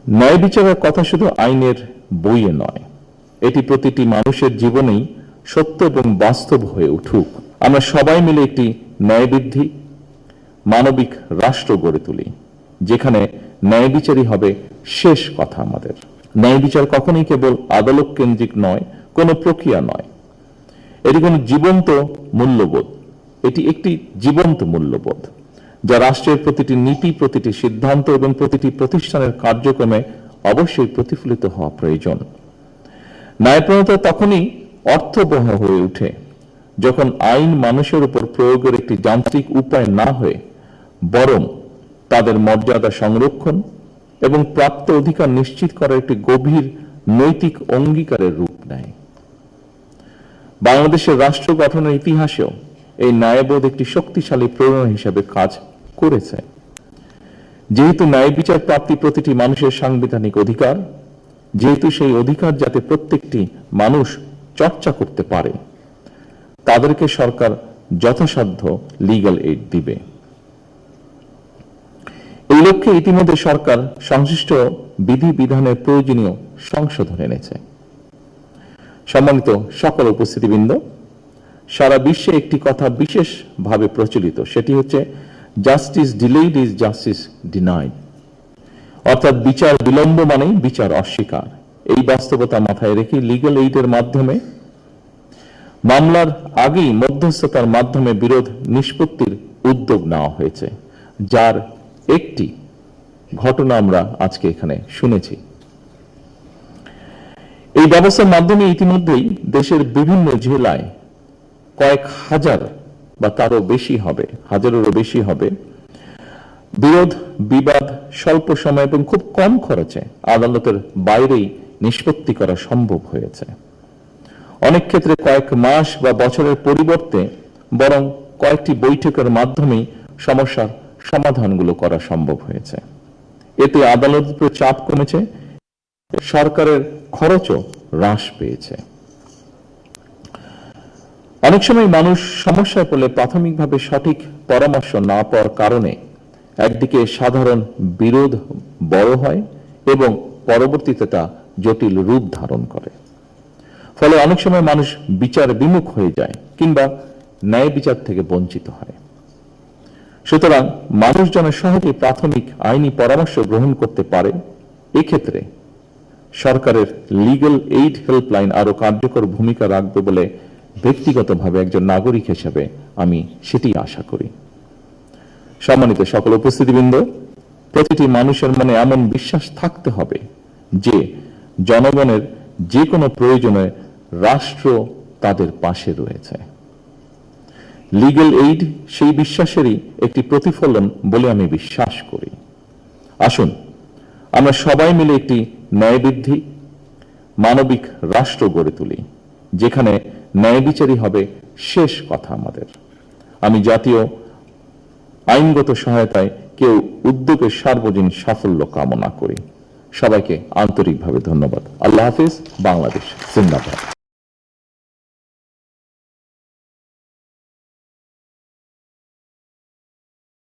ন্যায় বিচারের কথা শুধু আইনের বইয়ে নয়, এটি প্রতিটি মানুষের জীবনেই সত্য এবং বাস্তব হয়ে উঠুক। আমরা সবাই মিলে একটি ন্যায়বৃদ্ধি মানবিক রাষ্ট্র গড়ে তুলি, যেখানে ন্যায় বিচারই হবে শেষ কথা আমাদের। ন্যায় বিচার কখনোই কেবল আদালত কেন্দ্রিক নয়, কোনো প্রক্রিয়া নয়, এটি কোনো জীবন্ত মূল্যবোধ। এটি একটি জীবন্ত মূল্যবোধ যা রাষ্ট্রের প্রতিটি নীতি, প্রতিটি সিদ্ধান্ত এবং প্রতিটি প্রতিষ্ঠানের কার্যক্রমে অবশ্যই প্রতিফলিত হওয়া প্রয়োজন। ন্যায়প্রণতা তখনই অর্থবহ হয়ে ওঠে যখন আইন মানুষের উপর প্রয়োগের একটি যান্ত্রিক উপায় না হয়ে বরং তাদের মর্যাদা সংরক্ষণ এবং প্রাপ্ত অধিকার নিশ্চিত করার একটি গভীর নৈতিক অঙ্গীকারের রূপ নেয়। বাংলাদেশের রাষ্ট্র গঠনের ইতিহাসেও এই ন্যায়বোধ একটি শক্তিশালী প্রেরণা হিসেবে কাজ করেছে। যেহেতু ন্যায় বিচার প্রাপ্তি প্রতিটি মানুষের সাংবিধানিক অধিকার, যেহেতু সেই অধিকার যাতে প্রত্যেকটি মানুষ চর্চা করতে পারে, তাদেরকে সরকার যথাসাধ্য লিগ্যাল এইড দিবে। এই লক্ষ্যে ইতিমধ্যে সরকার সংশ্লিষ্ট বিধিবিধানের প্রয়োজনীয় সংশোধন এনেছে। সম্মানিত সকল উপস্থিতিবৃন্দ, সারা বিশ্বে একটি কথা বিশেষভাবে প্রচলিত, সেটি হচ্ছে justice delayed is justice denied, অর্থাৎ বিচার বিলম্ব মানেই বিচার অস্বীকার। এই বাস্তবতা মাথায় রেখে লিগ্যাল এইডের মাধ্যমে মামলার আগেই মধ্যস্থতার মাধ্যমে বিরোধ নিষ্পত্তির উদ্যোগ নেওয়া হয়েছে, যার একটি ঘটনা আমরা আজকে এখানে শুনেছি। এই ব্যবস্থার মাধ্যমে ইতিমধ্যেই দেশের বিভিন্ন জেলায় কয়েক হাজার বা তারও বেশি হবে, হাজারেরও বেশি হবে, বিরোধ বিবাদ স্বল্প সময় এবং খুব কম খরচে আদালতের বাইরেই নিষ্পত্তি করা সম্ভব হয়েছে। অনেক ক্ষেত্রে কয়েক মাস বা বছরের পরিবর্তে বরং কয়েকটি বৈঠকের মাধ্যমেই সমস্যার সমাধানগুলো করা সম্ভব হয়েছে। এতে আদালতের উপর চাপ কমেছে, সরকারের খরচও হ্রাস পেয়েছে। অনেক সময় মানুষ সমস্যায় পড়লে প্রাথমিকভাবে সঠিক পরামর্শ না পাওয়ার কারণে একদিকে সাধারণ বিরোধ বড় হয় এবং পরবর্তীতে তা জটিল রূপ ধারণ করে। ফলে অনেক সময় মানুষ বিচার বিমুখ হয়ে যায় কিংবা ন্যায় বিচার থেকে বঞ্চিত হয়। সুতরাং মানুষ যেন সহজে প্রাথমিক আইনি পরামর্শ গ্রহণ করতে পারে, এক্ষেত্রে সরকারের লিগ্যাল এইড হেল্পলাইন আরো কার্যকর ভূমিকা রাখবে বলে ব্যক্তিগতভাবে একজন নাগরিক হিসেবে আমি সেটি আশা করি। সম্মানিত সকল উপস্থিতিবৃন্দ, প্রতিটি মানুষের মনে এমন বিশ্বাস থাকতে হবে যে জনগণের যে কোনো প্রয়োজনে রাষ্ট্র তাদের পাশে রয়েছে। লিগ্যাল এইড সেই বিশ্বাসেরই একটি প্রতিফলন বলে আমি বিশ্বাস করি। আসুন আমরা সবাই মিলে একটি ন্যায়বৃদ্ধি মানবিক রাষ্ট্র গড়ে তুলি, যেখানে ন্যায় বিচারই হবে শেষ কথা আমাদের। আমি জাতীয় আইনগত সহায়তায় কেউ উদ্যোগের সার্বজনীন সাফল্য কামনা করি। সবাইকে আন্তরিকভাবে ধন্যবাদ। আল্লাহ হাফিজ। বাংলাদেশ জিন্দাবাদ।